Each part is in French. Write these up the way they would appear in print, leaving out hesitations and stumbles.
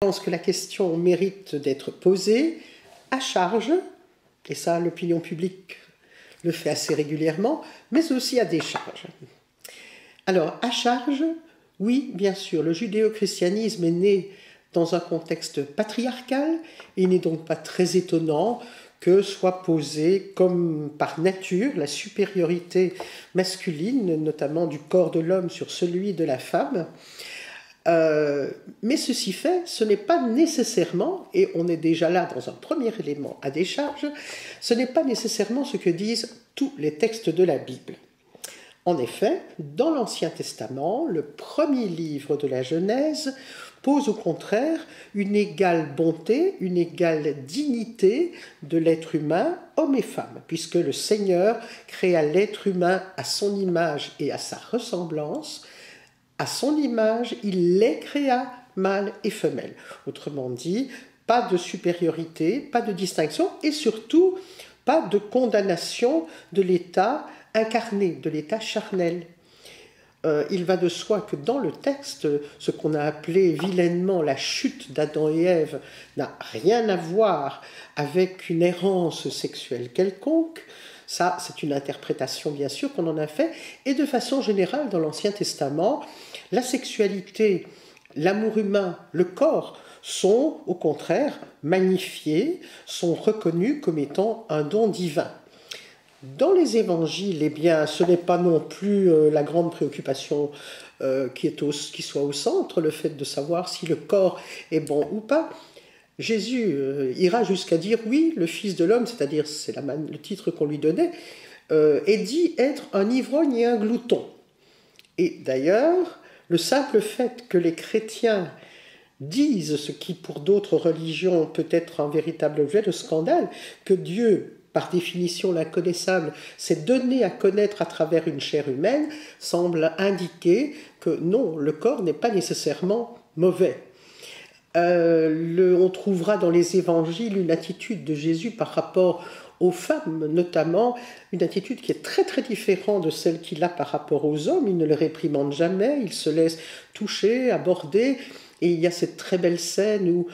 Je pense que la question mérite d'être posée à charge, et ça l'opinion publique le fait assez régulièrement, mais aussi à décharge. Alors, à charge, oui, bien sûr, le judéo-christianisme est né dans un contexte patriarcal, et il n'est donc pas très étonnant que soit posée comme par nature la supériorité masculine, notamment du corps de l'homme sur celui de la femme. Mais ceci fait, ce n'est pas nécessairement, et on est déjà là dans un premier élément à décharge, ce n'est pas nécessairement ce que disent tous les textes de la Bible. En effet, dans l'Ancien Testament, le premier livre de la Genèse pose au contraire une égale bonté, une égale dignité de l'être humain, homme et femme, puisque le Seigneur créa l'être humain à son image et à sa ressemblance. À son image, il les créa, mâles et femelles. Autrement dit, pas de supériorité, pas de distinction et surtout pas de condamnation de l'état incarné, de l'état charnel. Il va de soi que dans le texte, ce qu'on a appelé vilainement la chute d'Adam et Ève n'a rien à voir avec une errance sexuelle quelconque. Ça, c'est une interprétation bien sûr qu'on en a fait. Et de façon générale, dans l'Ancien Testament, la sexualité, l'amour humain, le corps sont au contraire magnifiés, sont reconnus comme étant un don divin. Dans les évangiles, eh bien, ce n'est pas non plus la grande préoccupation qui soit au centre, le fait de savoir si le corps est bon ou pas. Jésus ira jusqu'à dire oui, le Fils de l'homme, c'est-à-dire c'est le titre qu'on lui donnait, est dit être un ivrogne et un glouton. Et d'ailleurs, le simple fait que les chrétiens disent ce qui pour d'autres religions peut être un véritable objet de scandale, que Dieu, par définition l'inconnaissable, s'est donné à connaître à travers une chair humaine, semble indiquer que non, le corps n'est pas nécessairement mauvais. On trouvera dans les évangiles une attitude de Jésus par rapport aux femmes, notamment une attitude qui est très très différente de celle qu'il a par rapport aux hommes. Il ne les réprimande jamais, il se laisse toucher, aborder. Et il y a cette très belle scène où,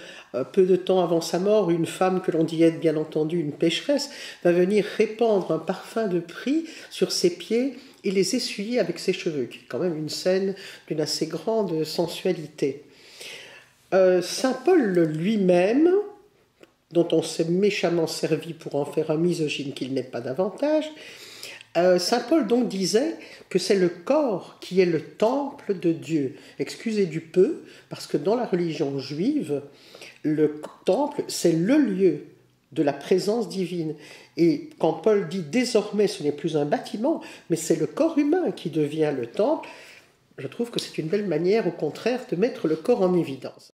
peu de temps avant sa mort, une femme que l'on dit être bien entendu une pécheresse, va venir répandre un parfum de prix sur ses pieds et les essuyer avec ses cheveux, qui est quand même une scène d'une assez grande sensualité. Saint Paul lui-même, dont on s'est méchamment servi pour en faire un misogyne qu'il n'est pas davantage, Saint Paul donc disait que c'est le corps qui est le temple de Dieu. Excusez du peu, parce que dans la religion juive, le temple, c'est le lieu de la présence divine. Et quand Paul dit désormais ce n'est plus un bâtiment, mais c'est le corps humain qui devient le temple, je trouve que c'est une belle manière, au contraire, de mettre le corps en évidence.